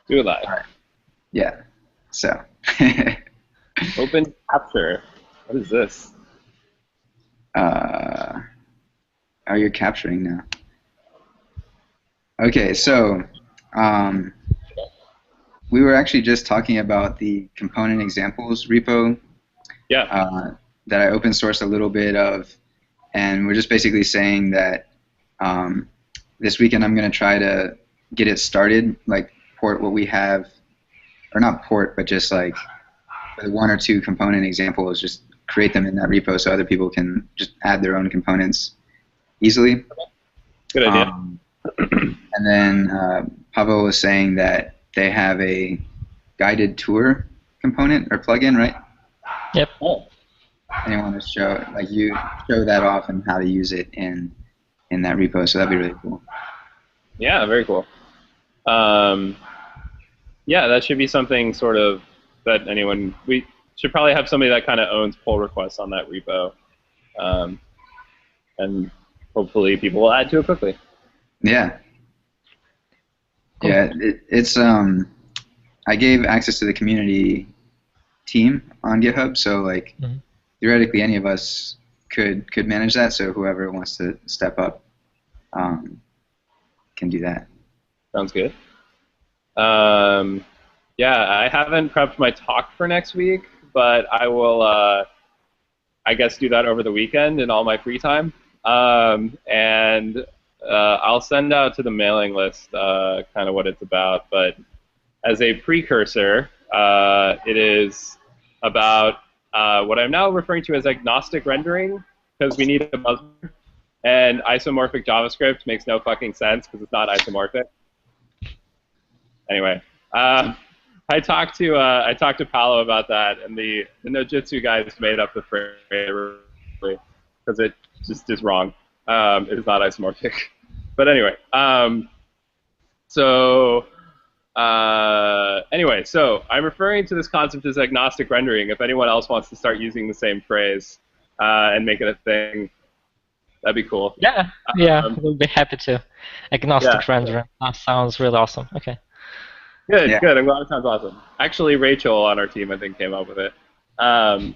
Do it live. All right. Yeah. So. Open capture. What is this? Oh, you're capturing now. Okay, so um, we were actually just talking about the component examples repo Yeah. that I open sourced a little bit of, and we're just basically saying that this weekend I'm going to try to get it started, like port what we have, or not port, but just like for the one or two component examples, just create them in that repo so other people can just add their own components easily. Good idea. And then Pavel was saying that they have a guided tour component or plugin, right? Yep. Oh. And you want to show, like, you show that off and how to use it in that repo, so that'd be really cool. Yeah, very cool. Yeah, that should be something sort of that we should probably have somebody that kind of owns pull requests on that repo. And hopefully people will add to it quickly. Yeah. Cool. Yeah, it's I gave access to the community team on GitHub, so like theoretically any of us could manage that. So whoever wants to step up can do that. Sounds good. Yeah, I haven't prepped my talk for next week, but I will, I guess, do that over the weekend in all my free time. And I'll send out to the mailing list kind of what it's about. But as a precursor, it is about what I'm now referring to as agnostic rendering, because we need a buzzword. And isomorphic JavaScript makes no fucking sense because it's not isomorphic. Anyway, I talked to Paolo about that, and the Nojitsu guys made up the phrase because it just is wrong. It is not isomorphic. But anyway, so I'm referring to this concept as agnostic rendering. If anyone else wants to start using the same phrase and make it a thing, that'd be cool. Yeah, we'll be happy to. Agnostic rendering. That sounds really awesome. Okay. Good, good. I'm glad it sounds awesome. Actually, Rachel on our team, I think, came up with it.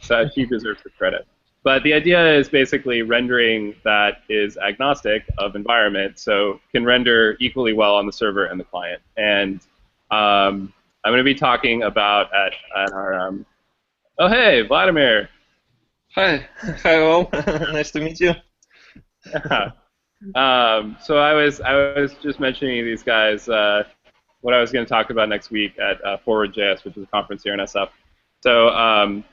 So she deserves the credit. But the idea is basically rendering that is agnostic of environment, so can render equally well on the server and the client. And I'm going to be talking about at our... oh, hey, Vladimir. Hi. Hi, all. Nice to meet you. So I was just mentioning to these guys what I was going to talk about next week at Forward.js, which is a conference here in SF. So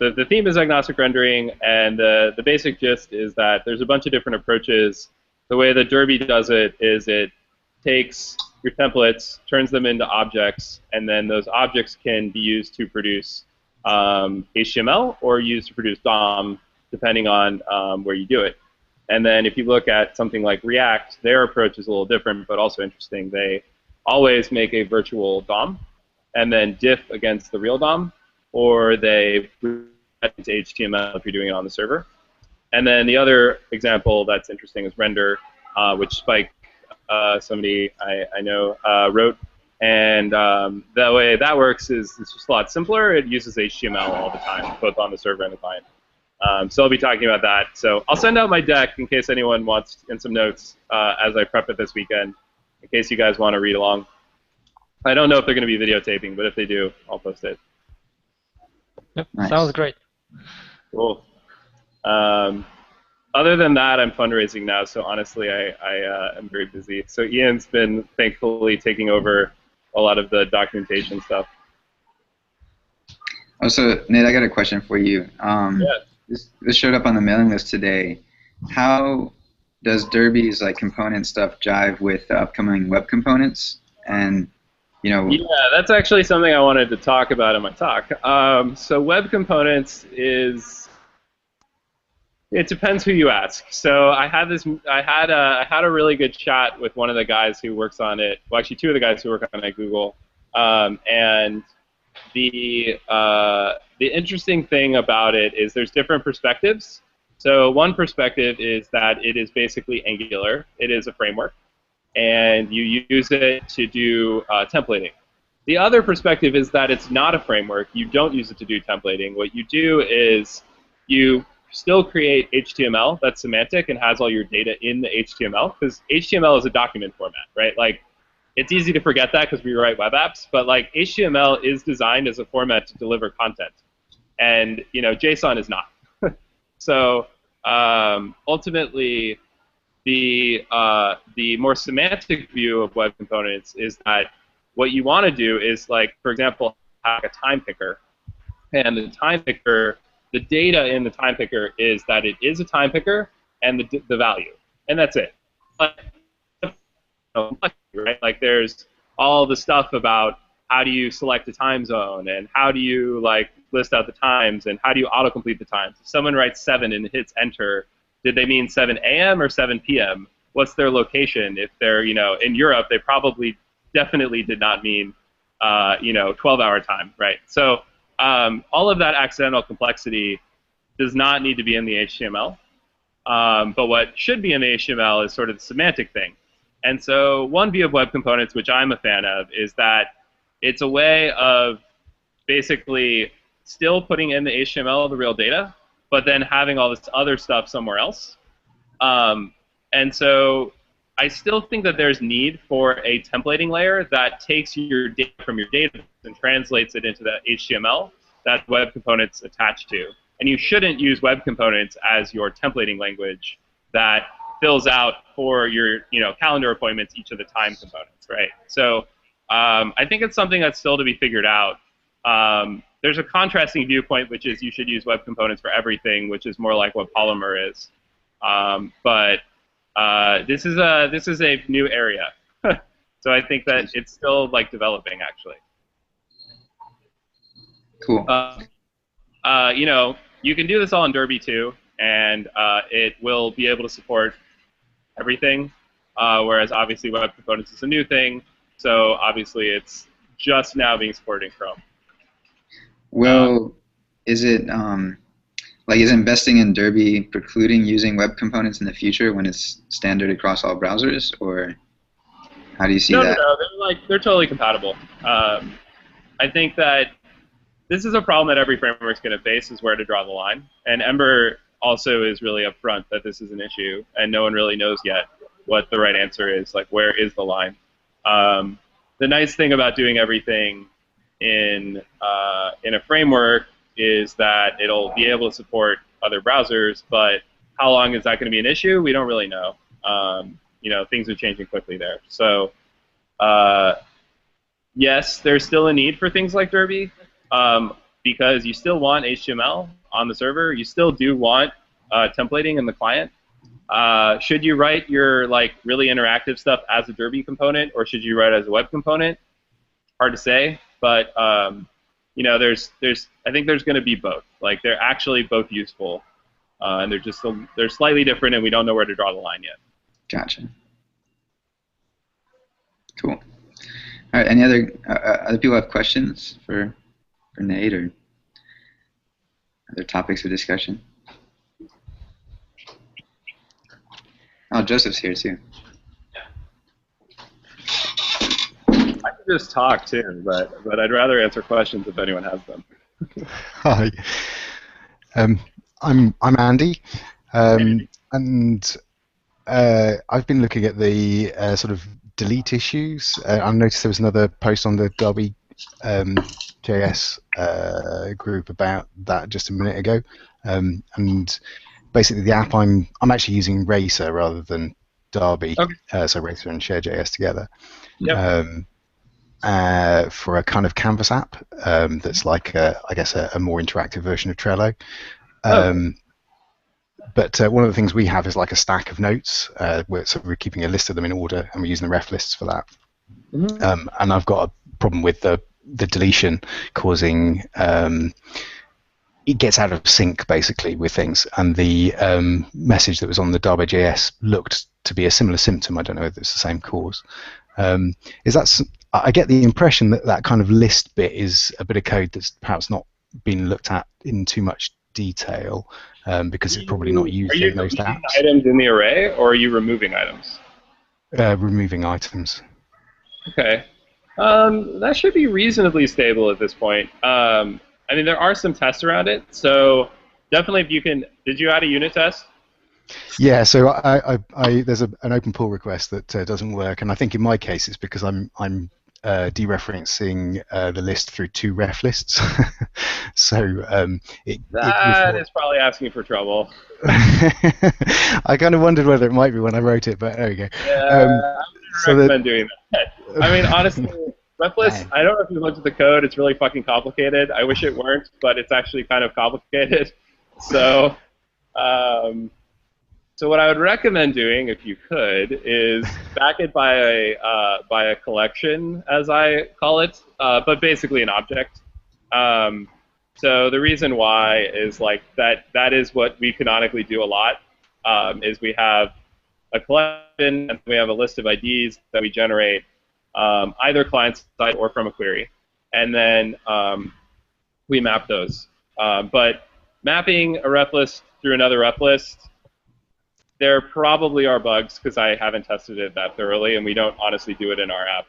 the theme is agnostic rendering, and the basic gist is that there's a bunch of different approaches. The way that Derby does it is it takes your templates, turns them into objects, and then those objects can be used to produce HTML or used to produce DOM, depending on where you do it. And then if you look at something like React, their approach is a little different, but also interesting. They always make a virtual DOM and then diff against the real DOM, or they add it to HTML if you're doing it on the server. And then the other example that's interesting is render, which Spike, somebody I know, wrote. And the way that works is it's just a lot simpler. It uses HTML all the time, both on the server and the client. So I'll be talking about that. So I'll send out my deck in case anyone wants, and some notes as I prep it this weekend, in case you guys want to read along. I don't know if they're going to be videotaping, but if they do, I'll post it. Yep, Nice. sounds great. Cool. Other than that, I'm fundraising now, so honestly, I am very busy. So Ian's been thankfully taking over a lot of the documentation stuff. Oh, so Nate, I got a question for you. This showed up on the mailing list today. How does Derby's like component stuff jive with the upcoming web components? And yeah, that's actually something I wanted to talk about in my talk. So web components is, it depends who you ask. So I had a really good chat with one of the guys who works on it. Well, actually, two of the guys who work on it at Google, and the interesting thing about it is there's different perspectives. So one perspective is that it is basically Angular. It is a framework, and you use it to do templating. The other perspective is that it's not a framework. You don't use it to do templating. What you do is you still create HTML that's semantic and has all your data in the HTML, because HTML is a document format, right? Like, it's easy to forget that because we write web apps, but like HTML is designed as a format to deliver content, and JSON is not. So ultimately, the more semantic view of web components is that what you want to do is, like, for example, have a time picker, and the time picker, the data in the time picker is that it is a time picker and the value, and that's it. But, right? Like, there's all the stuff about how do you select a time zone, and how do you like list out the times, and how do you autocomplete the times. If someone writes 7 and hits enter, did they mean 7 a.m. or 7 p.m.? What's their location? If they're in Europe, they probably definitely did not mean 12-hour time, right? So all of that accidental complexity does not need to be in the HTML. But what should be in the HTML is sort of the semantic thing. And so one view of web components, which I'm a fan of, is that it's a way of basically still putting in the HTML the real data, but then having all this other stuff somewhere else. And so I still think that there's need for a templating layer that takes your data from your database and translates it into the HTML that web components attach to. And you shouldn't use web components as your templating language that fills out for your calendar appointments each of the time components, right? So I think it's something that's still to be figured out. There's a contrasting viewpoint, which is you should use web components for everything, which is more like what Polymer is. But this is a new area, so I think that it's still like developing, actually. Cool. You can do this all in Derby too, and it will be able to support everything. Whereas obviously web components is a new thing, so obviously it's just now being supported in Chrome. Well, is it is investing in Derby precluding using web components in the future when it's standard across all browsers, or how do you see that? No, they're totally compatible. I think that this is a problem that every framework is going to face, is where to draw the line. And Ember also is really upfront that this is an issue, and no one really knows yet what the right answer is. Like, where is the line? The nice thing about doing everything in a framework is that it'll be able to support other browsers, but how long is that going to be an issue? We don't really know. Things are changing quickly there. So yes, there's still a need for things like Derby, because you still want HTML on the server. You still do want templating in the client. Should you write your really interactive stuff as a Derby component, or should you write it as a web component? Hard to say, but I think there's going to be both. Like, they're actually both useful, and they're slightly different, and we don't know where to draw the line yet. Gotcha. Cool. All right. Any other people have questions for Nate, or other topics of discussion? Oh, Joseph's here too. I could just talk too, but I'd rather answer questions if anyone has them. Hi, I'm Andy, and I've been looking at the sort of delete issues. I noticed there was another post on the DerbyJS group about that just a minute ago, and basically the app I'm actually using Racer rather than Derby, okay. So Racer and ShareJS together. Yep. For a kind of Canvas app that's like I guess a more interactive version of Trello. But one of the things we have is like a stack of notes. We're keeping a list of them in order, and we're using the ref lists for that. Mm-hmm. And I've got a problem with the deletion causing it gets out of sync basically with things, and the message that was on the DerbyJS looked to be a similar symptom. I don't know if it's the same cause. I get the impression that that kind of list bit is a bit of code that's perhaps not been looked at in too much detail, because it's probably not used in most apps. Are you deleting items in the array, or are you removing items? Removing items. Okay. That should be reasonably stable at this point. I mean, there are some tests around it, so definitely if you can. Did you add a unit test? Yeah, so there's an open pull request that doesn't work, and I think in my case it's because I'm dereferencing the list through two ref lists. So That is probably asking for trouble. I kind of wondered whether it might be when I wrote it, but there we go. Yeah, I wouldn't recommend doing that. I mean, honestly, ref lists, I don't know if you looked at the code. It's really fucking complicated. I wish it weren't, but it's actually kind of complicated. So, so what I would recommend doing, if you could, is back it by a collection, as I call it, but basically an object. So the reason why is like that is what we canonically do a lot, is we have a collection and we have a list of IDs that we generate either client-side or from a query, and then we map those. But mapping a ref list through another ref list, there probably are bugs because I haven't tested it that thoroughly, and we don't honestly do it in our app.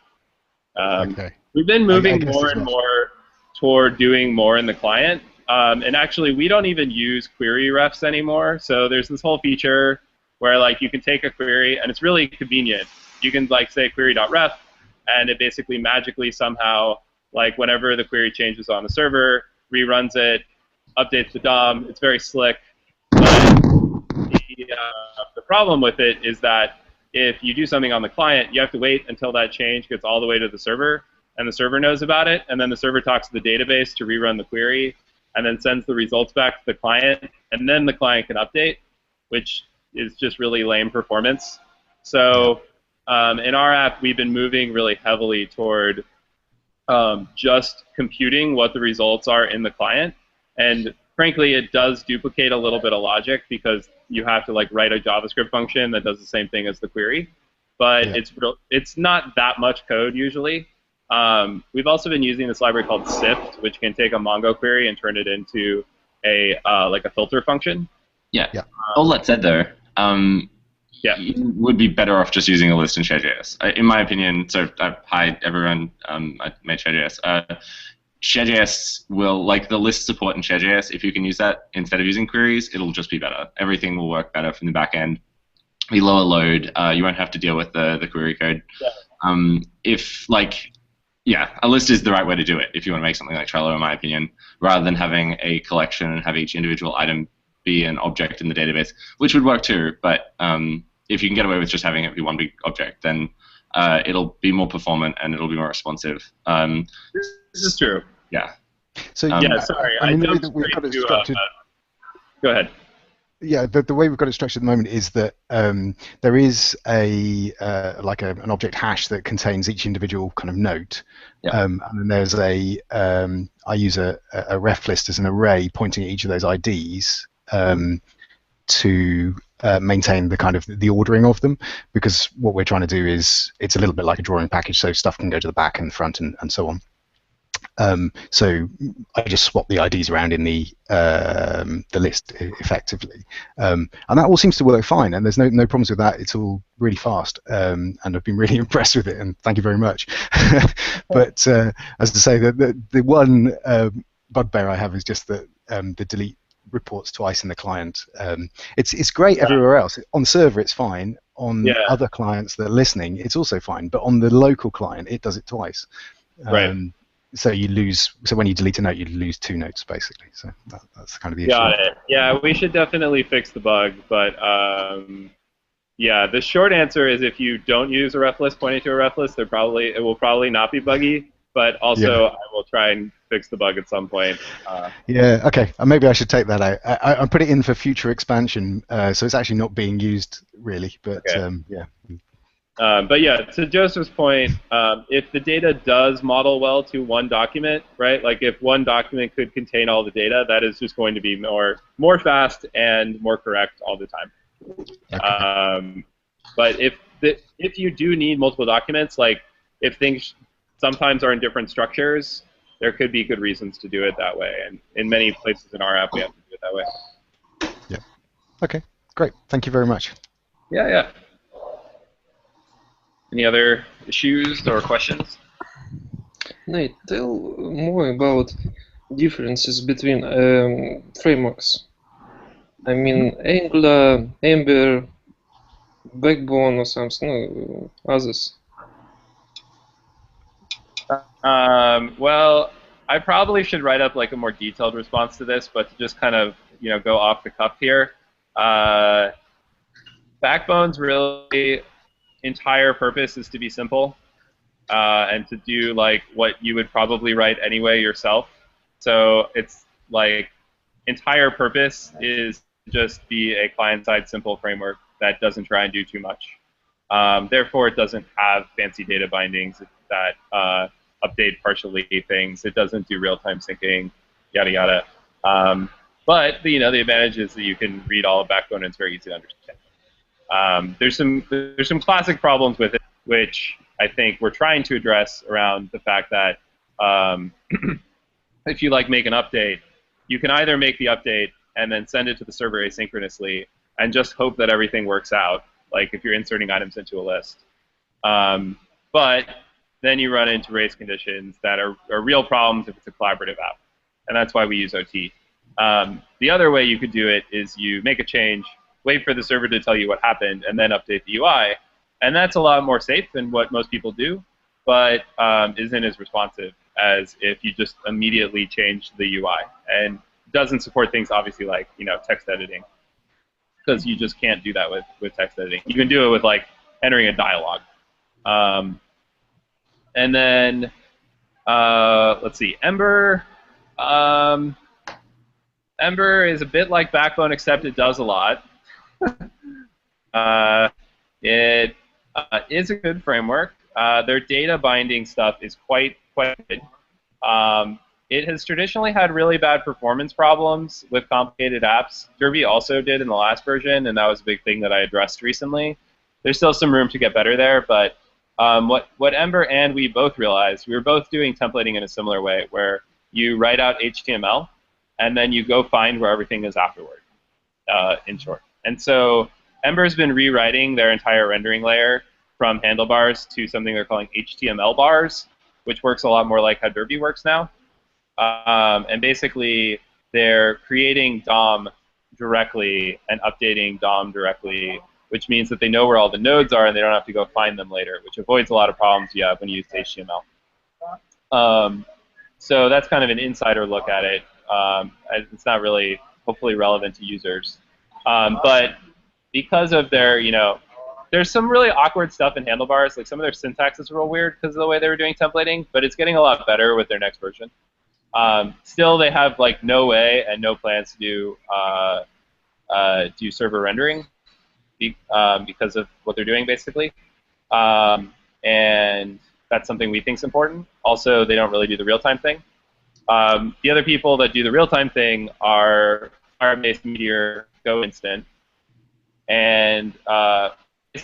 Okay. We've been moving more and more toward doing more in the client, and actually we don't even use query refs anymore. So there's this whole feature where like you can take a query, and it's really convenient. You can like say query.ref, and it basically magically somehow, like whenever the query changes on the server, reruns it, updates the DOM. It's very slick. But the problem with it is that if you do something on the client, you have to wait until that change gets all the way to the server, and the server knows about it, and then the server talks to the database to rerun the query, and then sends the results back to the client, and then the client can update, which is just really lame performance. So in our app, we've been moving really heavily toward just computing what the results are in the client, and frankly, it does duplicate a little bit of logic because you have to like write a JavaScript function that does the same thing as the query, but it's not that much code usually. We've also been using this library called Sift, which can take a Mongo query and turn it into a like a filter function. Yeah. All that said, though, you would be better off just using a list in ShareJS, in my opinion. So hi everyone, I made ShareJS. ShareJS will, like the list support in ShareJS, if you can use that instead of using queries, it'll just be better. Everything will work better from the back end. Be lower load. You won't have to deal with the query code. A list is the right way to do it if you want to make something like Trello, in my opinion, rather than having a collection and have each individual item be an object in the database, which would work too. But if you can get away with just having it be one big object, then it'll be more performant and it'll be more responsive. This is true. Yeah. So sorry. I mean, the way that we've got it structured. Go ahead. Yeah, the way we've got it structured at the moment is that there is an object hash that contains each individual kind of note, and then there's I use a ref list as an array pointing at each of those IDs to maintain the kind of the ordering of them, because what we're trying to do is it's a little bit like a drawing package, so stuff can go to the back and front and so on. So I just swap the IDs around in the list effectively, and that all seems to work fine. And there's no problems with that. It's all really fast, and I've been really impressed with it. And thank you very much. But as I say, the one bugbear I have is just that the delete reports twice in the client. It's great everywhere else. On the server, it's fine. On other clients that are listening, it's also fine. But on the local client, it does it twice. Right. So you lose. So when you delete a note, you lose two notes basically. So that's kind of the issue. Got it. Yeah, we should definitely fix the bug. But the short answer is if you don't use a ref list pointing to a ref list, it will probably not be buggy. But also, I will try and fix the bug at some point. Okay. Maybe I should take that out. I put it in for future expansion, so it's actually not being used really. But But yeah, to Joseph's point, if the data does model well to one document, right? Like if one document could contain all the data, that is just going to be more fast and more correct all the time. Okay. But if you do need multiple documents, like if things sometimes are in different structures, there could be good reasons to do it that way. And in many places in our app, we have to do it that way. Yeah. Okay. Great. Thank you very much. Yeah. Any other issues or questions? Nate, tell more about differences between frameworks. I mean, Angular, Ember, Backbone, or something, others. Well, I probably should write up like a more detailed response to this, but to just kind of go off the cuff here. Backbone's really entire purpose is to be simple and to do like what you would probably write anyway yourself. So it's like entire purpose is just be a client-side simple framework that doesn't try and do too much. Therefore, it doesn't have fancy data bindings that update partially things. It doesn't do real-time syncing, yada yada. But the advantage is that you can read all of Backbone and it's very easy to understand. There's some classic problems with it, which I think we're trying to address around the fact that if you make an update, you can either make the update and then send it to the server asynchronously and just hope that everything works out, like if you're inserting items into a list. But then you run into race conditions that are real problems if it's a collaborative app, and that's why we use OT. The other way you could do it is you make a change, wait for the server to tell you what happened, and then update the UI. And that's a lot more safe than what most people do, but isn't as responsive as if you just immediately change the UI. And doesn't support things, obviously, like text editing, because you just can't do that with text editing. You can do it with entering a dialogue. And then, let's see, Ember. Ember is a bit like Backbone, except it does a lot. It is a good framework. Their data binding stuff is quite good. It has traditionally had really bad performance problems with complicated apps. Derby also did in the last version, and that was a big thing that I addressed recently. There's still some room to get better there, but what Ember and we both realized, we were both doing templating in a similar way, where you write out HTML, and then you go find where everything is afterward, in short. And so Ember's been rewriting their entire rendering layer from handlebars to something they're calling HTML bars, which works a lot more like how Derby works now. And basically, they're creating DOM directly and updating DOM directly, which means that they know where all the nodes are and they don't have to go find them later, which avoids a lot of problems you have when you use HTML. So that's kind of an insider look at it. It's not really, hopefully, relevant to users. But because of their, there's some really awkward stuff in handlebars. Like some of their syntax is real weird because of the way they were doing templating, but it's getting a lot better with their next version. Still, they have no way and no plans to do server rendering because of what they're doing, basically. And that's something we think is important. Also, they don't really do the real-time thing. The other people that do the real-time thing are Firebase, Meteor, Go Instant. And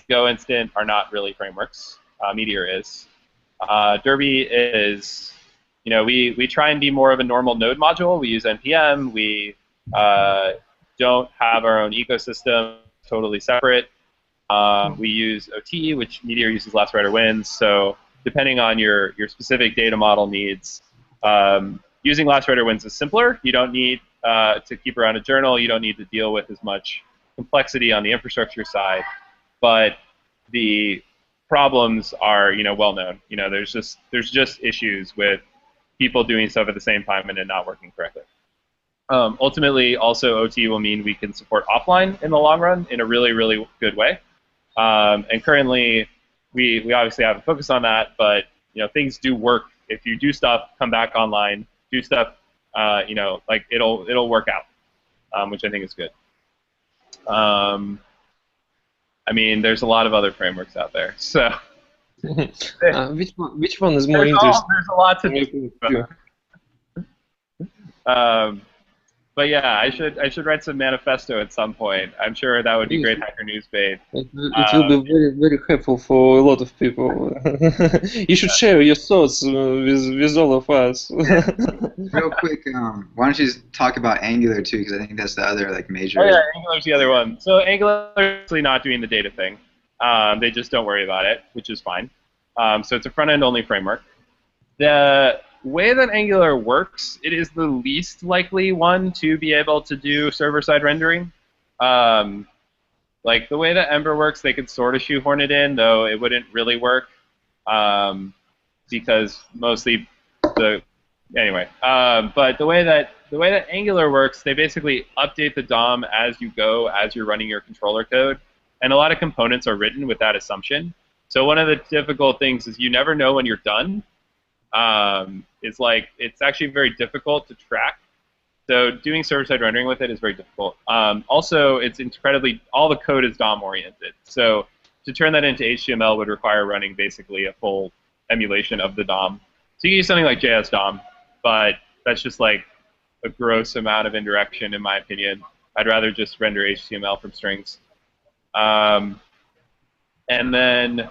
Go Instant are not really frameworks. Meteor is. Derby is, we try and be more of a normal node module. We use NPM. We don't have our own ecosystem, totally separate. We use OT, which Meteor uses last writer wins. So depending on your specific data model needs, using last writer wins is simpler. You don't need to keep around a journal. You don't need to deal with as much complexity on the infrastructure side. But the problems are, well known. There's just issues with people doing stuff at the same time and it not working correctly. Ultimately, also OT will mean we can support offline in the long run in a really, really good way. And currently, we obviously have a focus on that, but things do work. If you do stuff, come back online, do stuff, it'll work out, which I think is good. I mean, there's a lot of other frameworks out there, so. Which one is more interesting? There's a lot to do. But yeah, I should write some manifesto at some point. I'm sure that would be great Hacker News bait. It will be very, very helpful for a lot of people. You should share your thoughts with all of us. Real quick, why don't you talk about Angular too? Because I think that's the other major. Oh yeah, Angular's the other one. So Angular is actually not doing the data thing. They just don't worry about it, which is fine. So it's a front-end only framework. the way that Angular works, it is the least likely one to be able to do server-side rendering. Like the way that Ember works, they could sort of shoehorn it in, though it wouldn't really work because mostly anyway. But the way that Angular works, they basically update the DOM as you go, as you're running your controller code, and a lot of components are written with that assumption. So one of the difficult things is you never know when you're done. It's actually very difficult to track. So doing server-side rendering with it is very difficult. Also, it's all the code is DOM-oriented. So to turn that into HTML would require running basically a full emulation of the DOM. So you can use something like JS DOM, but that's just like a gross amount of indirection, in my opinion. I'd rather just render HTML from strings. And then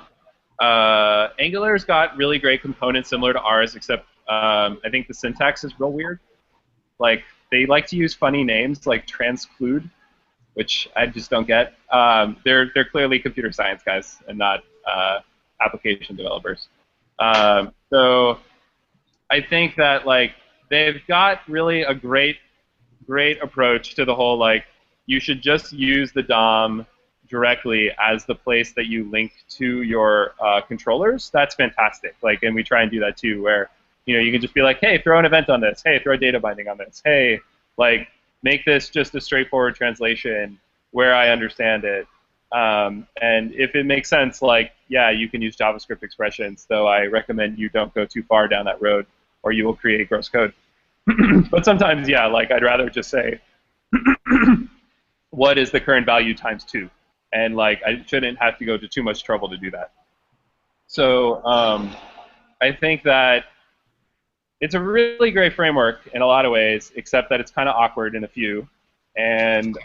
Angular's got really great components similar to ours, except I think the syntax is real weird. Like, they like to use funny names like transclude, which I just don't get. They're clearly computer science guys and not application developers. So I think that like they've got really a great approach to the whole like you should just use the DOM directly as the place that you link to your controllers. That's fantastic. Like, and we try and do that too, where you can just be like, hey, throw an event on this. Hey, throw a data binding on this. Hey, like, make this just a straightforward translation where I understand it. And if it makes sense, like, yeah, you can use JavaScript expressions, though I recommend you don't go too far down that road or you will create gross code. But sometimes, yeah, like, I'd rather just say, what is the current value times 2? And, like, I shouldn't have to go to too much trouble to do that. So I think that it's a really great framework in a lot of ways, except that it's kind of awkward in a few. And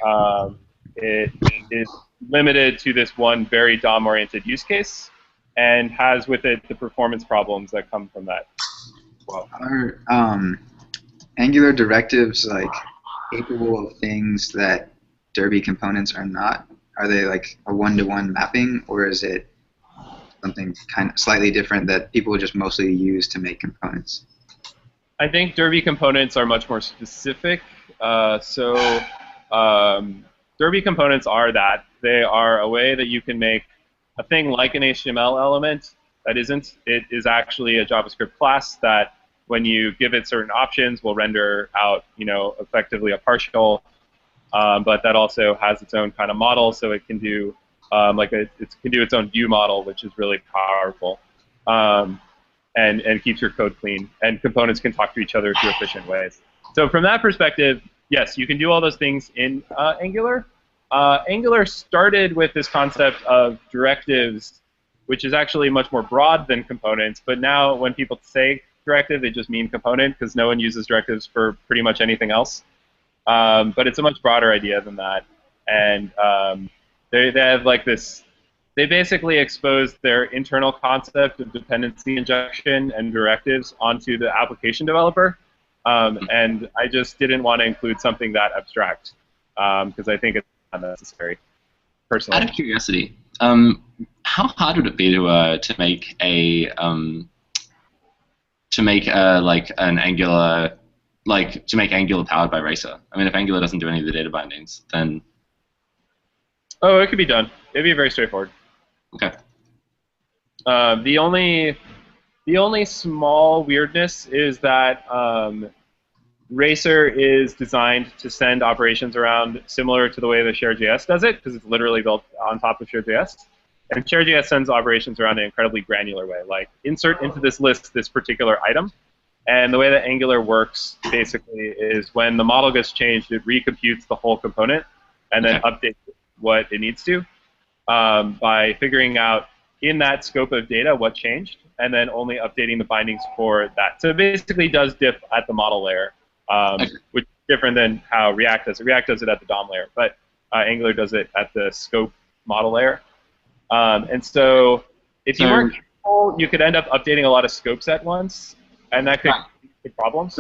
it is limited to this one very DOM-oriented use case and has with it the performance problems that come from that. Well, are Angular directives like capable of things that Derby components are not? Are they like a one-to-one mapping, or is it something kind of slightly different that people just mostly use to make components? I think Derby components are much more specific. Derby components are that. They are a way that you can make a thing like an HTML element that isn't. It is actually a JavaScript class that, when you give it certain options, will render out, effectively a partial. But that also has its own kind of model, so it can do it can do its own view model, which is really powerful. And keeps your code clean, and components can talk to each other through efficient ways. So from that perspective, yes, you can do all those things in Angular. Angular started with this concept of directives, which is actually much more broad than components, but now when people say directive, they just mean component, because no one uses directives for pretty much anything else. But it's a much broader idea than that. And they have like this. They basically exposed their internal concept of dependency injection and directives onto the application developer. And I just didn't want to include something that abstract because I think it's not necessary, personally. Out of curiosity, how hard would it be to make Angular powered by Racer? I mean, if Angular doesn't do any of the data bindings, then oh, it could be done. It'd be very straightforward. Okay. The only small weirdness is that Racer is designed to send operations around similar to the way that ShareJS does it, because it's literally built on top of ShareJS. And ShareJS sends operations around in an incredibly granular way, like insert into this list this particular item. And the way that Angular works basically is when the model gets changed, it recomputes the whole component and then updates what it needs to. By figuring out in that scope of data what changed, and then only updating the bindings for that. So it basically does diff at the model layer, which is different than how React does it. React does it at the DOM layer, but Angular does it at the scope model layer. And so if you weren't careful, you could end up updating a lot of scopes at once, and that could create problems.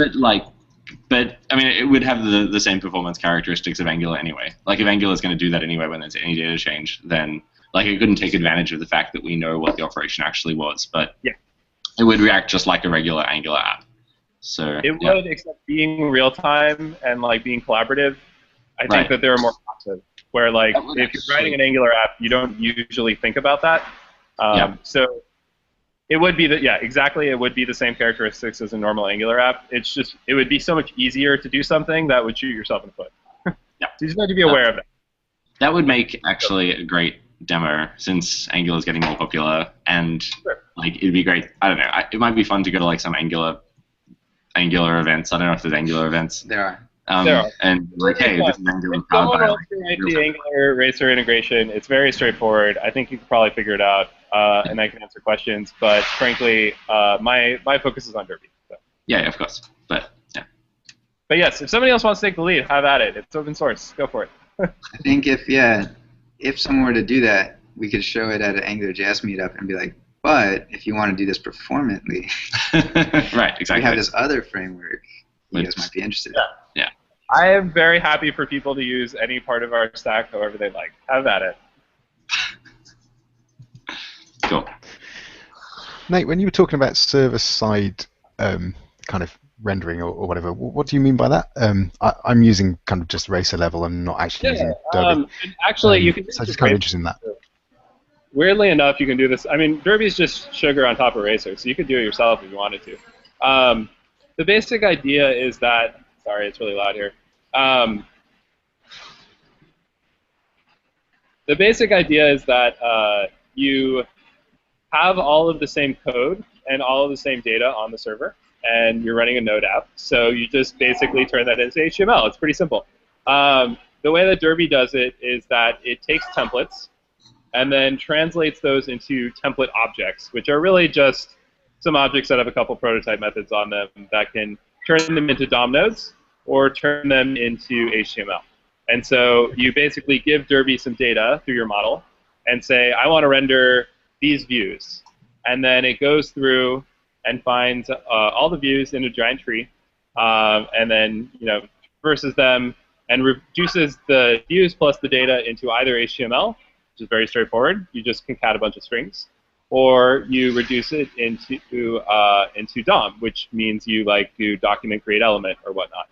But I mean, it would have the same performance characteristics of Angular anyway. Like, if Angular is going to do that anyway when there's any data change, then like it couldn't take advantage of the fact that we know what the operation actually was. But yeah, It would react just like a regular Angular app. So it would, except being real time and like being collaborative. I think that there are more passive. Where like if you're writing an Angular app, you don't usually think about that. So it would be exactly. It would be the same characteristics as a normal Angular app. It's just it would be so much easier to do something that would shoot yourself in the foot. So you just have to be aware of that. That would make actually a great demo since Angular is getting more popular, and like it'd be great. I don't know. It might be fun to go to like some Angular events. I don't know if there's Angular events. There are. And like, hey, this is Angular. Someone wants to write the Angular Racer integration. It's very straightforward. I think you could probably figure it out, and I can answer questions. But frankly, my focus is on Derby. So. Yeah, of course. But yes, if somebody else wants to take the lead, have at it. It's open source. Go for it. I think if someone were to do that, we could show it at an AngularJS meetup and be like, but if you want to do this performantly, right, exactly. We have this other framework you guys might be interested in. Yeah. I am very happy for people to use any part of our stack however they like. Have at it. Cool. Nate, when you were talking about server-side kind of rendering or whatever, what do you mean by that? I'm using kind of just Racer level and not actually using Derby. Actually, you can. So I'm just kind of interested in that. Weirdly enough, you can do this. I mean, Derby's just sugar on top of Racer, so you could do it yourself if you wanted to. The basic idea is that. Sorry, it's really loud here. The basic idea is that you have all of the same code and all of the same data on the server, and you're running a Node app. So you just basically turn that into HTML. It's pretty simple. The way that Derby does it is that it takes templates and then translates those into template objects, which are really just some objects that have a couple prototype methods on them that can turn them into DOM nodes or turn them into HTML. And so you basically give Derby some data through your model and say, I want to render these views. And then it goes through and finds all the views in a giant tree, and then verses them and reduces the views plus the data into either HTML, which is very straightforward. You just concat a bunch of strings, or you reduce it into DOM, which means you do document create element or whatnot.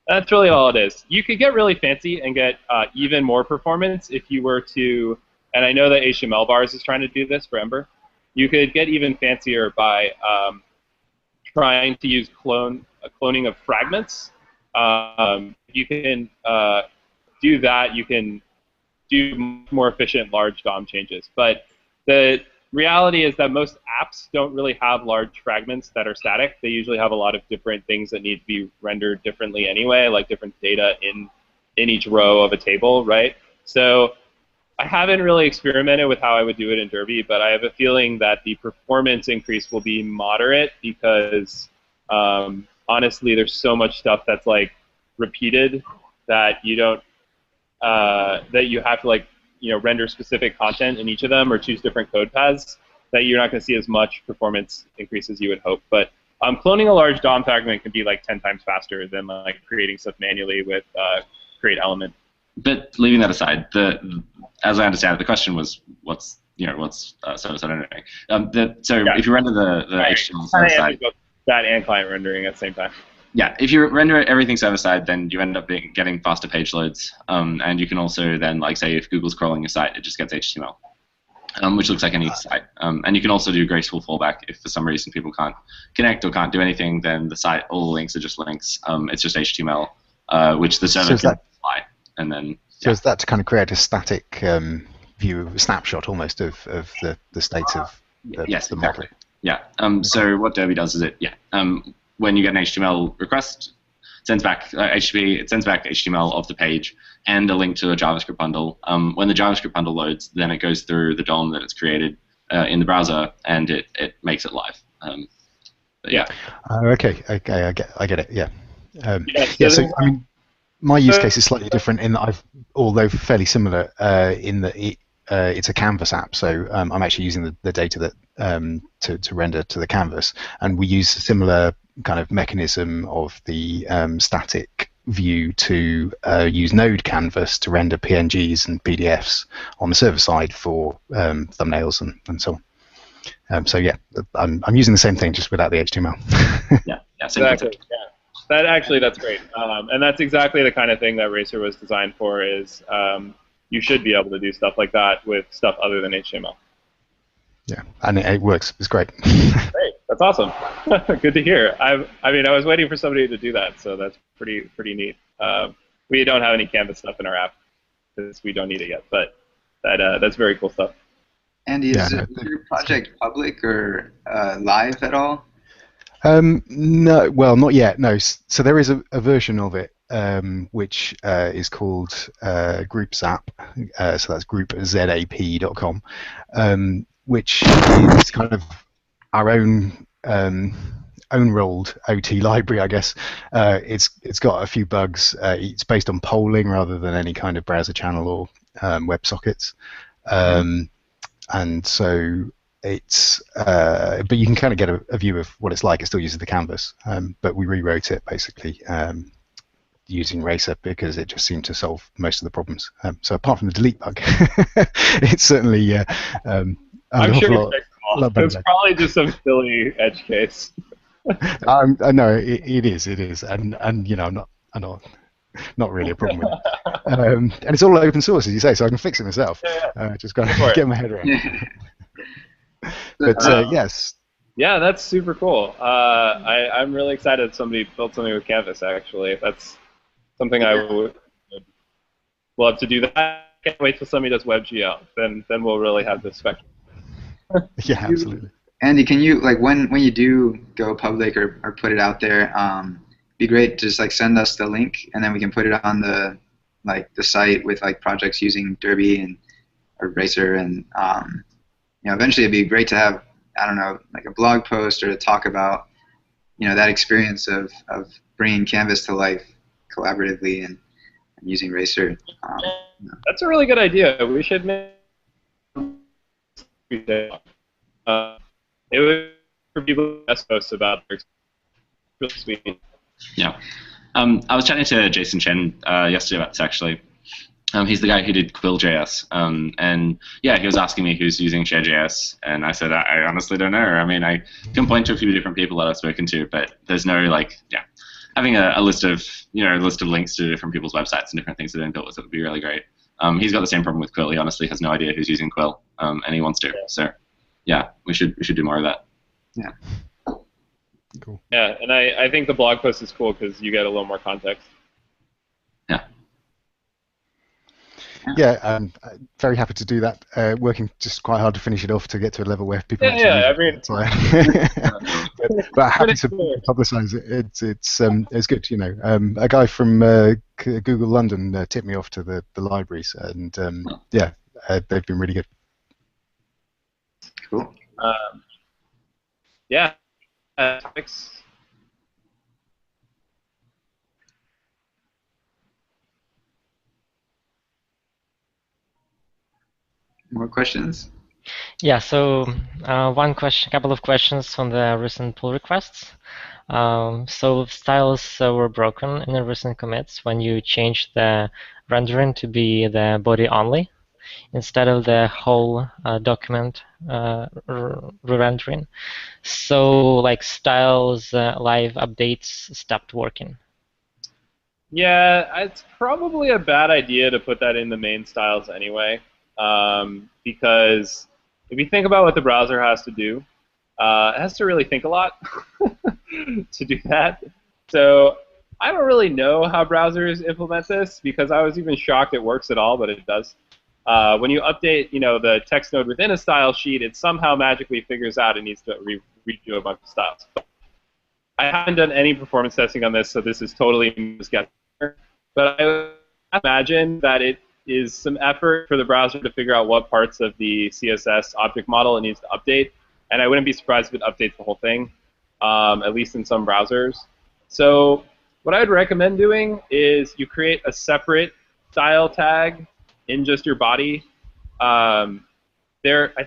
That's really all it is. You could get really fancy and get even more performance if you were to, and I know that HTML Bars is trying to do this for Ember. You could get even fancier by trying to use cloning of fragments. You can do that. You can do more efficient large DOM changes. But the reality is that most apps don't really have large fragments that are static. They usually have a lot of different things that need to be rendered differently anyway, like different data in each row of a table, right? So I haven't really experimented with how I would do it in Derby, but I have a feeling that the performance increase will be moderate because honestly, there's so much stuff that's repeated that you don't that you have to render specific content in each of them or choose different code paths that you're not going to see as much performance increase as you would hope. But cloning a large DOM fragment can be 10 times faster than creating stuff manually with create element. But leaving that aside, as I understand it, the question was what's server-side rendering. If you render the HTML server-side, that and client rendering at the same time. Yeah, if you render everything server-side, then you end up getting faster page loads, and you can also then, say, if Google's crawling your site, it just gets HTML, which looks like any site. And you can also do graceful fallback if for some reason people can't connect or can't do anything. Then the site, all the links are just links. It's just HTML, which the server can apply, and then. So is that to kind of create a static view, snapshot almost of the state of the model? Yeah. So what Derby does is when you get an HTML request, it sends back HTTP. It sends back HTML of the page and a link to a JavaScript bundle. When the JavaScript bundle loads, then it goes through the DOM that it's created in the browser, and it makes it live. Okay. I get it. Yeah. So I mean, my use case is slightly different in that although fairly similar, in that it's a canvas app. So I'm actually using the data that to render to the canvas, and we use a similar kind of mechanism of the static view to use Node Canvas to render PNGs and PDFs on the server side for thumbnails and so on. So yeah, I'm using the same thing just without the HTML. Yeah, same Exactly. concept. Yeah. That's great. And that's exactly the kind of thing that Racer was designed for. Is you should be able to do stuff like that with stuff other than HTML. Yeah, and it works. It's great. Great. That's awesome. Good to hear. I mean, I was waiting for somebody to do that, so that's pretty neat. We don't have any Canvas stuff in our app because we don't need it yet, but that's very cool stuff. Andy, is your project public or live at all? No, well, not yet. No. So there is a version of it which is called Group Zap. So that's groupzap.com, which is kind of our own rolled OT library, I guess. It's got a few bugs. It's based on polling rather than any kind of browser channel or WebSockets. And so it's, but you can kind of get a view of what it's like. It still uses the canvas, but we rewrote it basically using Racer because it just seemed to solve most of the problems. So apart from the delete bug, it's certainly I'm sure it's probably just some silly edge case. No, it is, and you know, I'm not really a problem with it. And it's all open source, as you say, so I can fix it myself. Just got to get my head around it. But yes. Yeah, that's super cool. I'm really excited that somebody built something with Canvas, actually. That's something I would love to do that. I can't wait till somebody does WebGL. Then we'll really have this spectrum. Yeah, absolutely. Andy, can you, like, when you do go public or put it out there, be great to just like send us the link, and then we can put it on the site with like projects using Derby or Racer, and eventually it'd be great to have, I don't know, like a blog post or to talk about that experience of bringing Canvas to life collaboratively and using Racer. That's a really good idea. We should make it would for people to ask posts about their experience. Really sweet. Yeah. I was chatting to Jason Chen yesterday about this, actually. He's the guy who did Quill.js. And yeah, he was asking me who's using ShareJS, and I said, I honestly don't know. I mean, I can point to a few different people that I've spoken to, but there's no, having a list of links to different people's websites and different things that have been built with it would be really great. He's got the same problem with Quill. He honestly has no idea who's using Quill, and he wants to. So yeah, we should do more of that. Yeah. Cool. Yeah, and I think the blog post is cool because you get a little more context. Yeah, I'm very happy to do that. Working just quite hard to finish it off to get to a level where people. Yeah, I mean. But happy to publicise it. It's good, A guy from Google London tipped me off to the libraries, and they've been really good. Cool. Yeah. More questions? Yeah, so couple of questions on the recent pull requests. So styles were broken in the recent commits when you changed the rendering to be the body only instead of the whole document re-rendering. So styles live updates stopped working. Yeah, it's probably a bad idea to put that in the main styles anyway. Because if you think about what the browser has to do, it has to really think a lot to do that. So I don't really know how browsers implement this because I was even shocked it works at all, but it does. When you update, the text node within a style sheet, it somehow magically figures out it needs to redo a bunch of styles. I haven't done any performance testing on this, so this is totally guessing. But I imagine that it is some effort for the browser to figure out what parts of the CSS object model it needs to update. And I wouldn't be surprised if it updates the whole thing, at least in some browsers. So what I would recommend doing is you create a separate style tag in just your body. I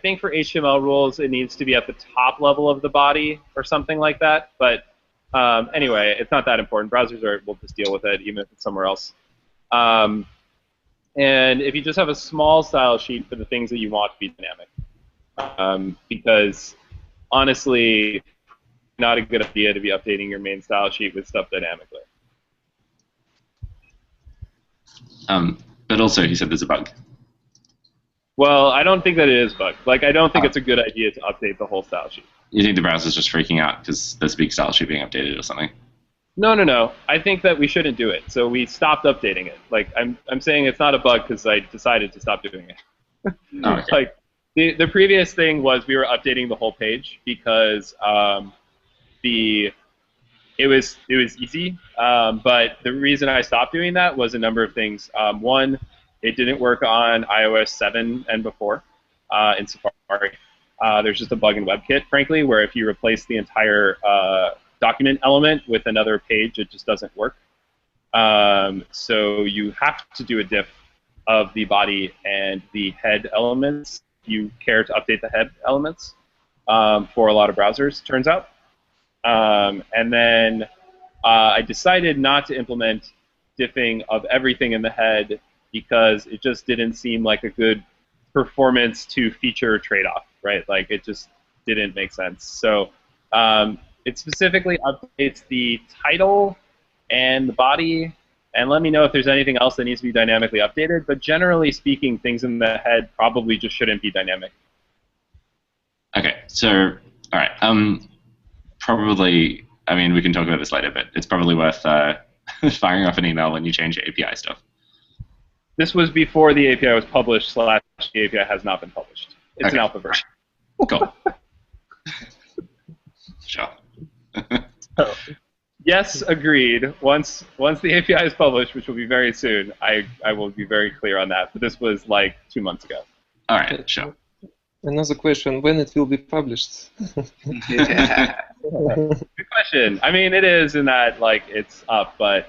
think for HTML rules, it needs to be at the top level of the body or something like that. But anyway, it's not that important. Browsers will just deal with it, even if it's somewhere else. And if you just have a small style sheet for the things that you want to be dynamic. because honestly, not a good idea to be updating your main style sheet with stuff dynamically. But also, he said there's a bug. Well, I don't think that it is bugged. Like, I don't think it's a good idea to update the whole style sheet. You think the browser's just freaking out because there's a big style sheet being updated or something? No. I think that we shouldn't do it. So we stopped updating it. Like, I'm saying it's not a bug because I decided to stop doing it. Oh, okay. Like, the previous thing was we were updating the whole page because it was easy. But the reason I stopped doing that was a number of things. One, it didn't work on iOS 7 and before in Safari. There's just a bug in WebKit, frankly, where if you replace the entire document element with another page, it just doesn't work. So you have to do a diff of the body and the head elements if you care to update the head elements for a lot of browsers, turns out. And then I decided not to implement diffing of everything in the head because it just didn't seem like a good performance to feature trade-off, right? Like, it just didn't make sense. So it specifically updates the title and the body, and let me know if there's anything else that needs to be dynamically updated. But generally speaking, things in the head probably just shouldn't be dynamic. Okay, so, all right. Probably, I mean, we can talk about this later, but it's probably worth firing off an email when you change your API stuff. This was before the API was published / the API has not been published. It's an alpha version. Cool. Sure. So, yes, agreed. Once the API is published, which will be very soon, I will be very clear on that. But this was like 2 months ago. All right, sure. Another question: when it will be published? Yeah. Good question. I mean, it is in that like it's up, but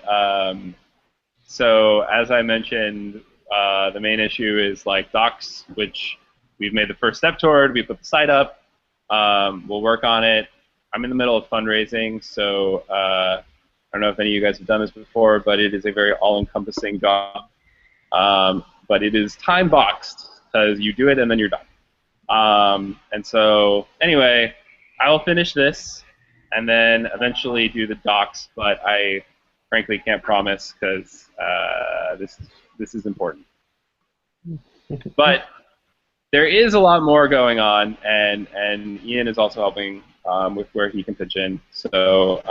so as I mentioned, the main issue is like docs, which we've made the first step toward. We put the site up. We'll work on it. I'm in the middle of fundraising, so I don't know if any of you guys have done this before, but it is a very all-encompassing job. But it is time-boxed because you do it and then you're done. And so anyway, I will finish this and then eventually do the docs, but I frankly can't promise because this is important. But there is a lot more going on, and Ian is also helping with where he can pitch in. So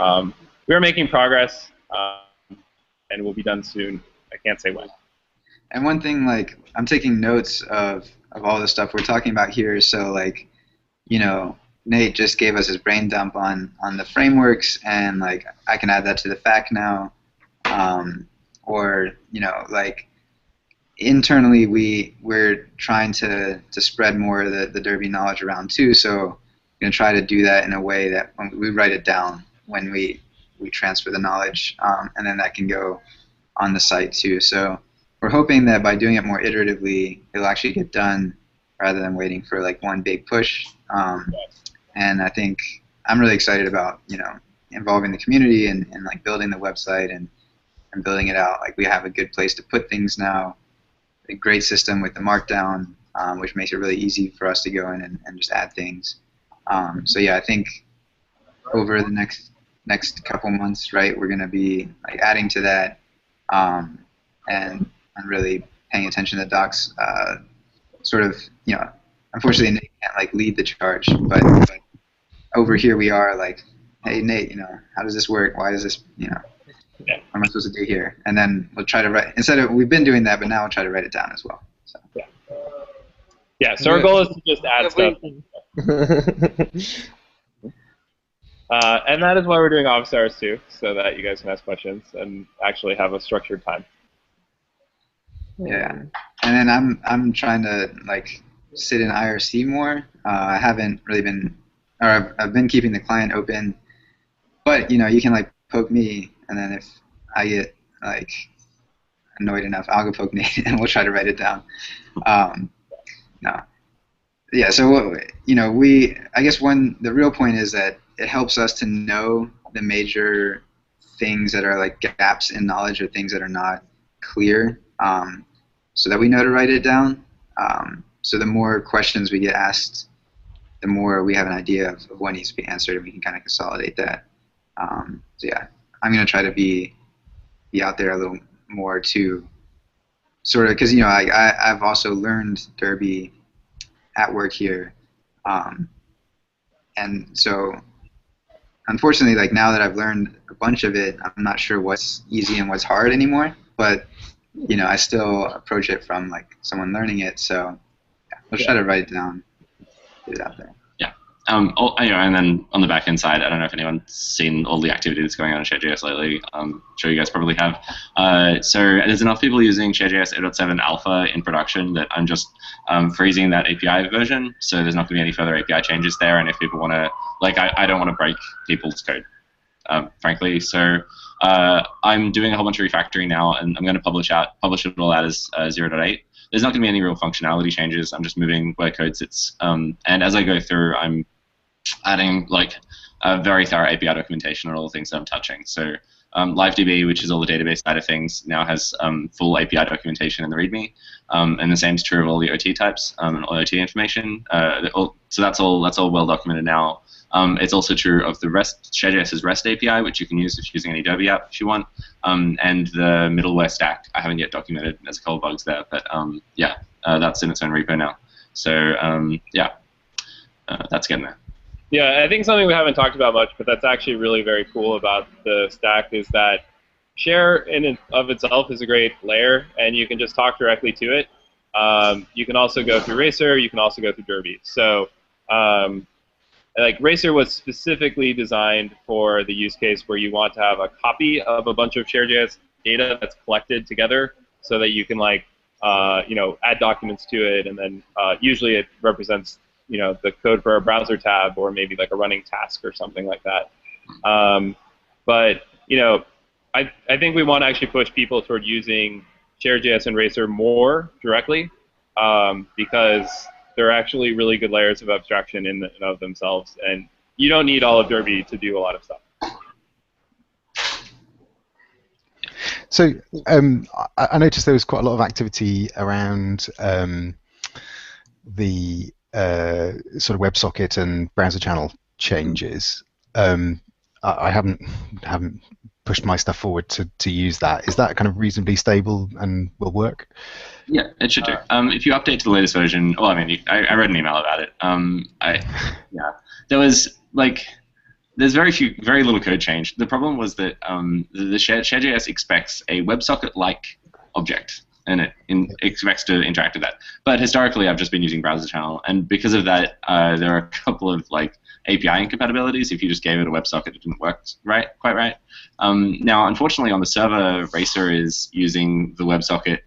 we are making progress, and we'll be done soon. I can't say when. And one thing, like, I'm taking notes of all the stuff we're talking about here. So, like, you know, Nate just gave us his brain dump on the frameworks, and like I can add that to the FAQ now. Or, you know, like internally we're trying to spread more of the Derby knowledge around too. So we're gonna try to do that in a way that when we write it down when we transfer the knowledge, and then that can go on the site too. So we're hoping that by doing it more iteratively, it'll actually get done rather than waiting for like one big push. And I think I'm really excited about, you know, involving the community and like building the website and building it out. Like, we have a good place to put things now, a great system with the markdown, which makes it really easy for us to go in and just add things. So yeah, I think over the next couple months, right, we're going to be like adding to that, and really paying attention to docs. Sort of, you know, unfortunately Nate can't like lead the charge, but over here we are like, hey Nate, you know, how does this work? Why does this, you know, what am I supposed to do here? And then we'll try to write, instead of, we've been doing that, but now we'll try to write it down as well. So. Yeah, so our goal is to just add stuff. And that is why we're doing office hours too, so that you guys can ask questions and actually have a structured time. Yeah, and then I'm trying to like sit in IRC more. I haven't really been, or I've been keeping the client open, but you know, you can like poke me, and then if I get like annoyed enough, I'll go poke Nate, and we'll try to write it down. No, yeah. So you know, I guess the real point is that it helps us to know the major things that are like gaps in knowledge or things that are not clear, so that we know to write it down. So the more questions we get asked the more we have an idea of what needs to be answered, and we can kind of consolidate that. So yeah, I'm gonna try to be out there a little more too, sort of, because I've also learned Derby at work here, and so unfortunately, like now that I've learned a bunch of it, I'm not sure what's easy and what's hard anymore. But I still approach it from like someone learning it. So yeah, I'll try to write it down, get it out there. Yeah. And then on the back-end side, I don't know if anyone's seen all the activity that's going on in ShareJS lately. I'm sure you guys probably have. So there's enough people using ShareJS 8.7 alpha in production that I'm just freezing that API version. So there's not going to be any further API changes there. And if people want to, I don't want to break people's code, frankly. So I'm doing a whole bunch of refactoring now, and I'm going to publish it all out as 0.8. There's not going to be any real functionality changes. I'm just moving where code sits. And as I go through, I'm adding a very thorough API documentation on all the things that I'm touching. So LiveDB, which is all the database side of things, now has full API documentation in the README, and the same is true of all the OT types and all OT information. So that's all well documented now. It's also true of the ShareJS's REST API, which you can use if you're using any Derby app if you want, and the middleware stack. I haven't yet documented. There's a couple bugs there, but that's in its own repo now. So that's getting there. Yeah, I think something we haven't talked about much, but that's actually really very cool about the stack is that Share in and of itself is a great layer, and you can just talk directly to it. You can also go through Racer. You can also go through Derby. So Racer was specifically designed for the use case where you want to have a copy of a bunch of ShareJS data that's collected together so that you can add documents to it, and then usually it represents the code for a browser tab or maybe like a running task or something like that. But I think we want to actually push people toward using ShareJS and Racer more directly because they're actually really good layers of abstraction in and of themselves, and you don't need all of Derby to do a lot of stuff. So I noticed there was quite a lot of activity around the sort of WebSocket and browser channel changes. I haven't pushed my stuff forward to use that. Is that kind of reasonably stable and will work? Yeah, it should do. If you update to the latest version, well, I mean, I read an email about it. There was there's very little code change. The problem was that the ShareJS expects a WebSocket-like object, and it expects to interact with that. But historically, I've just been using browser channel, and because of that, there are a couple of API incompatibilities. If you just gave it a WebSocket, it didn't work quite right. Now, unfortunately, on the server, Racer is using the WebSocket.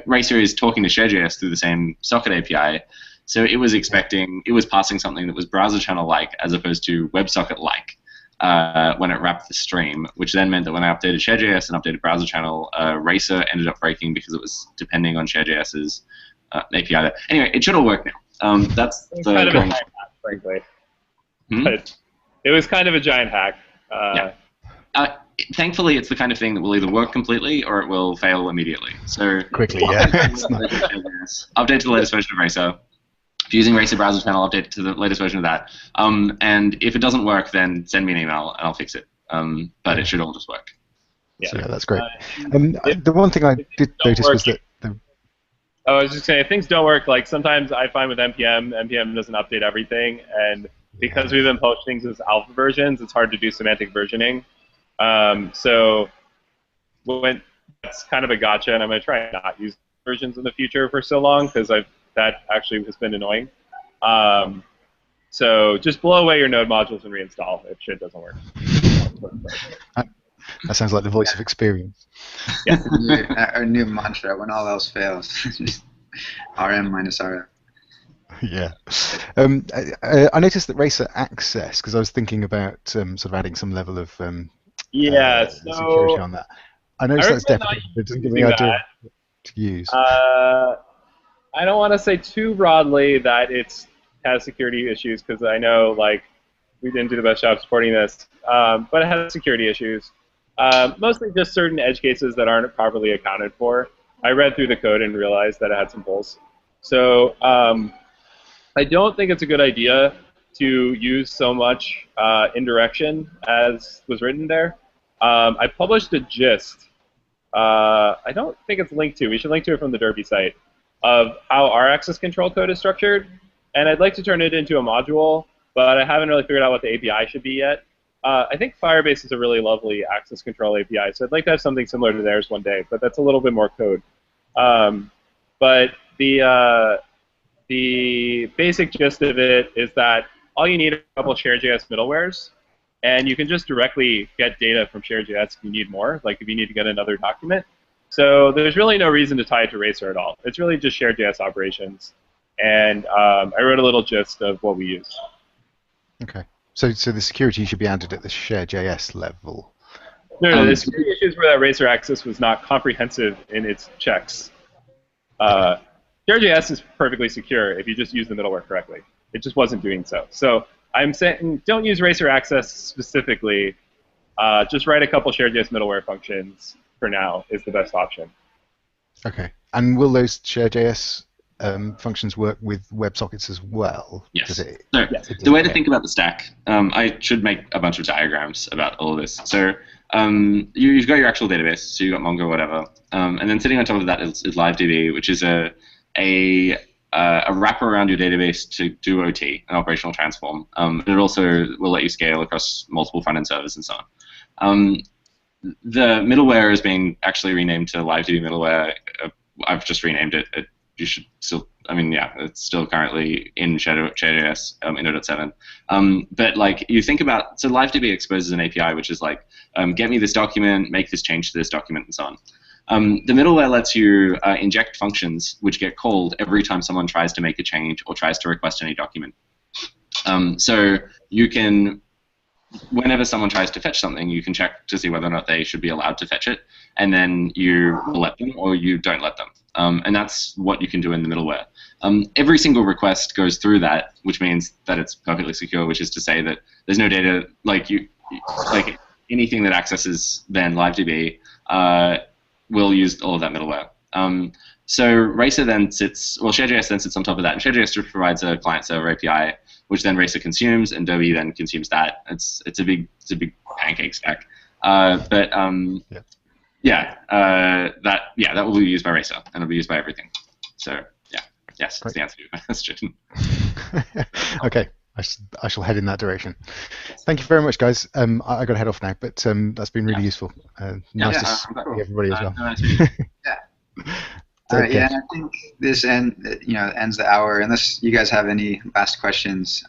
Racer is talking to ShareJS through the same socket API, so it was passing something that was browser channel-like as opposed to WebSocket-like when it wrapped the stream, which then meant that when I updated ShareJS and updated browser channel, Racer ended up breaking because it was depending on ShareJS's API. Anyway, it should all work now. That's the kind of a giant hack, frankly. But it was kind of a giant hack. Thankfully, it's the kind of thing that will either work completely or it will fail immediately. So quickly, yeah. Update to the latest version of Racer. If you're using Racer browser channel, update to the latest version of that. And if it doesn't work, then send me an email and I'll fix it. But it should all just work. Yeah, so, that's great. The one thing I did notice was that I was just saying, if things don't work, sometimes I find with NPM doesn't update everything, and because we've been posting things as alpha versions, it's hard to do semantic versioning. So that's kind of a gotcha, and I'm going to try and not use versions in the future for so long because that actually has been annoying. So just blow away your node modules and reinstall if shit doesn't work. That sounds like the voice of experience. Yeah. Our new mantra: when all else fails, RM minus RF. Yeah. I noticed that Racer Access, because I was thinking about sort of adding some level of security on that. I noticed that's definitely it doesn't give me an idea to use. I don't want to say too broadly that it has security issues because I know we didn't do the best job supporting this, but it has security issues. Mostly just certain edge cases that aren't properly accounted for. I read through the code and realized that it had some holes. So I don't think it's a good idea to use so much indirection as was written there. I published a gist. I don't think it's linked to. We should link to it from the Derby site of how our access control code is structured. And I'd like to turn it into a module, but I haven't really figured out what the API should be yet. I think Firebase is a really lovely access control API, so I'd like to have something similar to theirs one day, but that's a little bit more code. But the basic gist of it is that all you need are a couple ShareJS middlewares, and you can just directly get data from ShareJS if you need more, like if you need to get another document. So there's really no reason to tie it to Racer at all. It's really just ShareJS operations. And I wrote a little gist of what we use. Okay. So the security should be added at the ShareJS level. No, the security issues were that Racer Access was not comprehensive in its checks. ShareJS is perfectly secure if you just use the middleware correctly. It just wasn't doing so. So I'm saying don't use Racer Access specifically. Just write a couple ShareJS middleware functions for now is the best option. Okay. And will those ShareJS functions work with WebSockets as well? Yes. The way to think about the stack, I should make a bunch of diagrams about all of this. So you've got your actual database, so you've got Mongo, whatever, and then sitting on top of that is LiveDB, which is a wrapper around your database to do OT, an operational transform. It also will let you scale across multiple front-end servers and so on. The middleware is being actually renamed to LiveDB middleware. I've just renamed it. You should still, I mean, yeah, it's still currently in ShareJS in 0.7. But like you think about, so LiveDB exposes an API which is like, get me this document, make this change to this document, and so on. The middleware lets you inject functions which get called every time someone tries to make a change or tries to request any document. So you can, whenever someone tries to fetch something, you can check to see whether or not they should be allowed to fetch it, and then you let them or you don't let them. And that's what you can do in the middleware. Every single request goes through that, which means that it's perfectly secure, which is to say that there's no data, like anything that accesses then LiveDB will use all of that middleware. So Racer then sits, well, ShareJS then sits on top of that, and ShareJS just provides a client-server API, which then Racer consumes, and Derby then consumes that. It's a big pancake stack. That will be used by Racer, and it'll be used by everything. So yeah, yes, that's the answer to your question. Okay, I shall head in that direction. Thank you very much, guys. I got to head off now, but that's been really useful. Nice to see everybody as well. Yeah, and I think this ends the hour. Unless you guys have any last questions.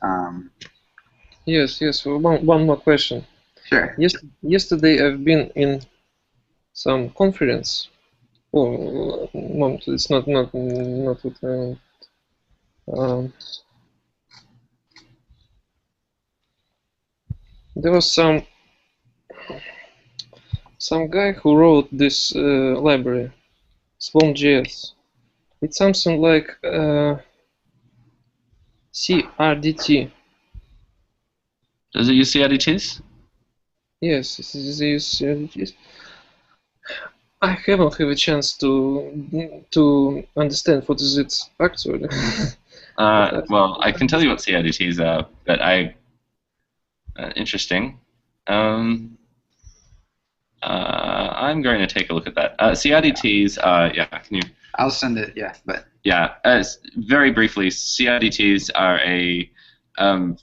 Yes. One more question. Sure. Yesterday I've been in some conference. Oh, no, it's not what there was some guy who wrote this library, Swarm.js. It's something like CRDT. Does it use CRDTs? Yes, it uses CRDTs. I haven't had a chance to understand what is it actually. Well, I can tell you what CRDTs are, but interesting. I'm going to take a look at that. CRDTs, can you? I'll send it, but. Yeah, very briefly, CRDTs are a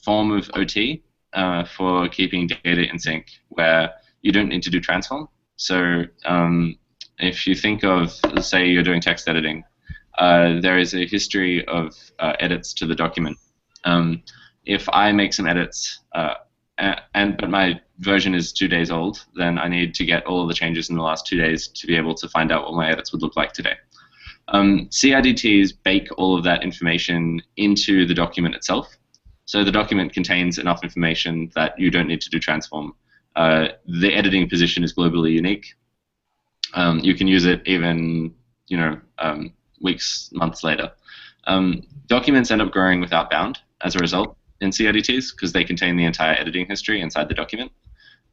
form of OT for keeping data in sync where you don't need to do transform. So if you think of, say, you're doing text editing, there is a history of edits to the document. If I make some edits, but my version is 2 days old, then I need to get all of the changes in the last 2 days to be able to find out what my edits would look like today. CRDTs bake all of that information into the document itself. So the document contains enough information that you don't need to do transform. The editing position is globally unique. You can use it even, weeks, months later. Documents end up growing without bound as a result in CRDTs because they contain the entire editing history inside the document.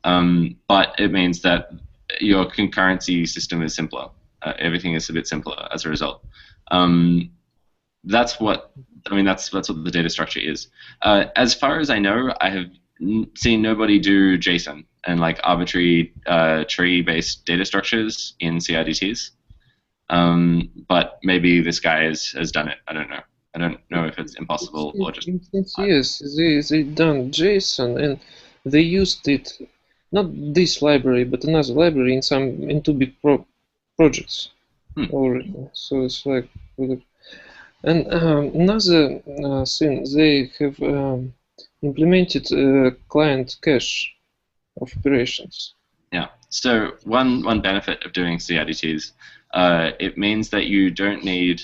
But it means that your concurrency system is simpler. Everything is a bit simpler as a result. That's what I mean, that's what the data structure is. As far as I know, I have seen nobody do JSON and like arbitrary tree-based data structures in CIDTs. But maybe this guy has done it. I don't know. I don't know if it's impossible or just. Yes, they done JSON and they used it, not this library, but another library in two big projects already. So it's like, and another thing, they have implemented client cache of operations. Yeah. So one benefit of doing CIDTs, it means that you don't need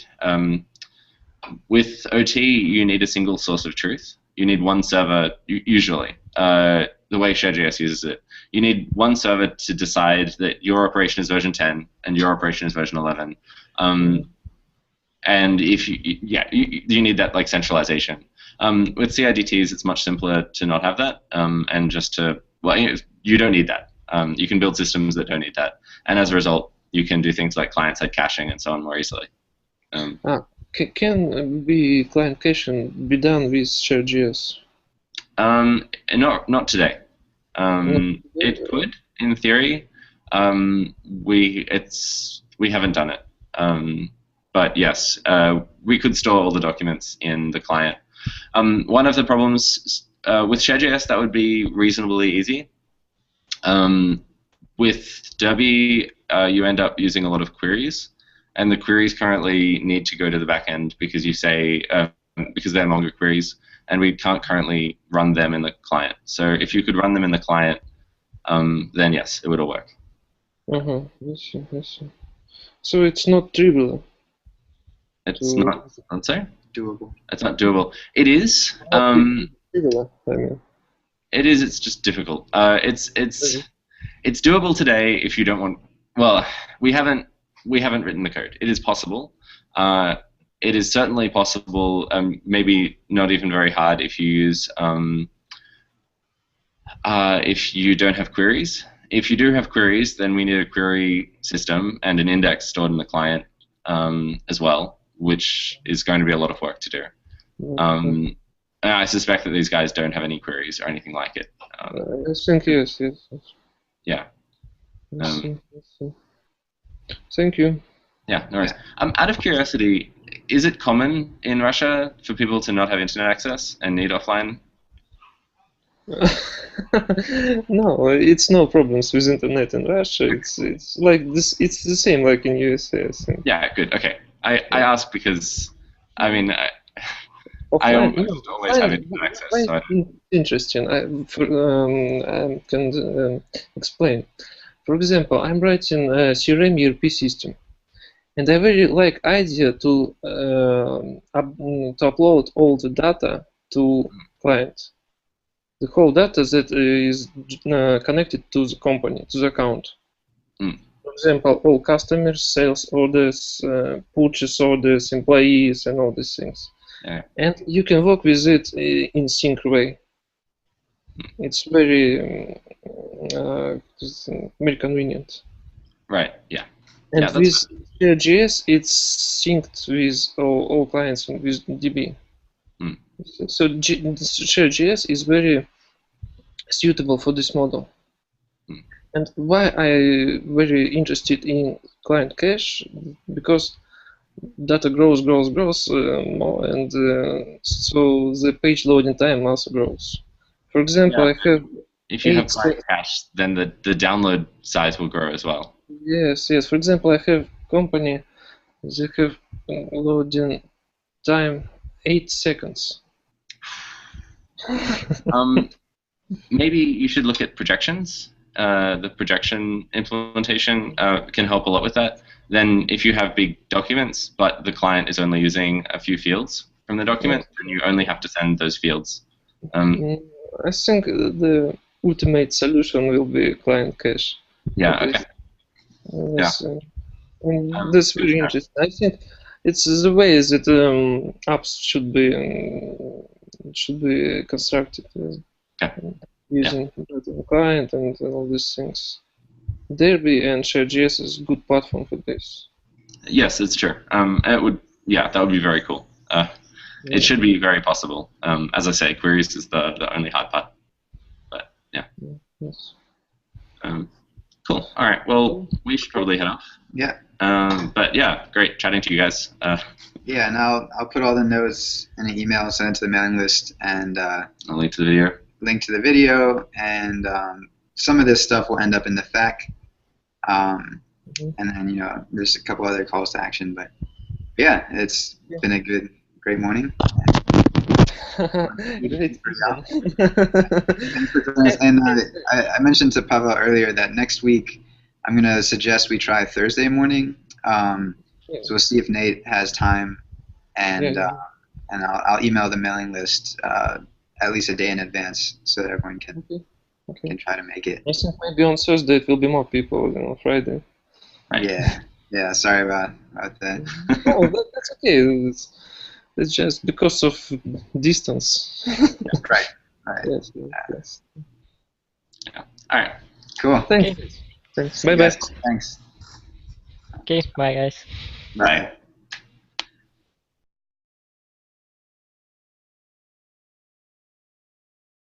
with OT, you need a single source of truth. You need one server, usually, the way ShareJS uses it. You need one server to decide that your operation is version 10 and your operation is version 11. And if you need that like centralization. With CIDTs, it's much simpler to not have that, and just to, well, you don't need that. You can build systems that don't need that, and as a result, you can do things like client-side caching and so on more easily. Can be client caching be done with ShareJS? Not today. It could, in theory. We haven't done it. But yes, we could store all the documents in the client. One of the problems with ShareJS, that would be reasonably easy. With Derby, you end up using a lot of queries, and the queries currently need to go to the backend because you say because they're longer queries, and we can't currently run them in the client. So if you could run them in the client, then yes, it would all work. I see. So it's not trivial. It's not. I'm sorry. Doable. It's not doable. It is. Trivial, I mean. It is. It's just difficult. It's doable today if you don't want. Well, we haven't written the code. It is possible. It is certainly possible. Maybe not even very hard if you use. If you don't have queries. If you do have queries, then we need a query system and an index stored in the client as well, which is going to be a lot of work to do. And I suspect that these guys don't have any queries or anything like it. I think yes. Yeah. I see. Thank you. Yeah, no worries. Out of curiosity, is it common in Russia for people to not have internet access and need offline? No, it's no problems with internet in Russia. It's like this. It's the same like in USA, I think. Yeah, good. Okay. I ask because, I mean, I almost always have internet access. So Interesting. I can explain. For example, I'm writing a CRM ERP system, and I very like idea to upload all the data to client. The whole data that is connected to the company, to the account. For example, all customers, sales orders, purchase orders, employees, and all these things. Yeah. And you can work with it in sync way. It's very convenient. Right. Yeah. And with ShareJS, it's synced with all clients with DB. So ShareJS is very suitable for this model. And why I very interested in client cache, because data grows more, and so the page loading time also grows. For example, I have. If you have client cache, then the download size will grow as well. Yes. For example, I have company. They have loading time 8 seconds. Maybe you should look at projections. The projection implementation can help a lot with that. Then if you have big documents, but the client is only using a few fields from the document, then you only have to send those fields. I think the ultimate solution will be client cache. Yeah, okay. That's very interesting. I think it's the way that apps should be constructed using the client and all these things. Derby and ShareJS is a good platform for this. Yes, it's true. That would be very cool. it should be very possible. As I say, queries is the only hard part. But yeah. Yes. Cool. All right. Well, we should probably head off. Yeah. But yeah, great chatting to you guys. Yeah, and I'll put all the notes in an email, send it to the mailing list, and I'll link to the video. Link to the video, and some of this stuff will end up in the FAQ. And then there's a couple other calls to action, but yeah, it's been a great morning. Great. And I mentioned to Pavel earlier that next week I'm going to suggest we try Thursday morning. So we'll see if Nate has time, and I'll email the mailing list at least a day in advance so that everyone can try to make it. I think maybe on Thursday it will be more people than on Friday. Right. Yeah. Sorry about that. Oh, that's okay. It's just because of distance. Right. Yes. Yeah. All right. Cool. Thanks. Bye bye. Thanks. Okay, bye guys. Bye.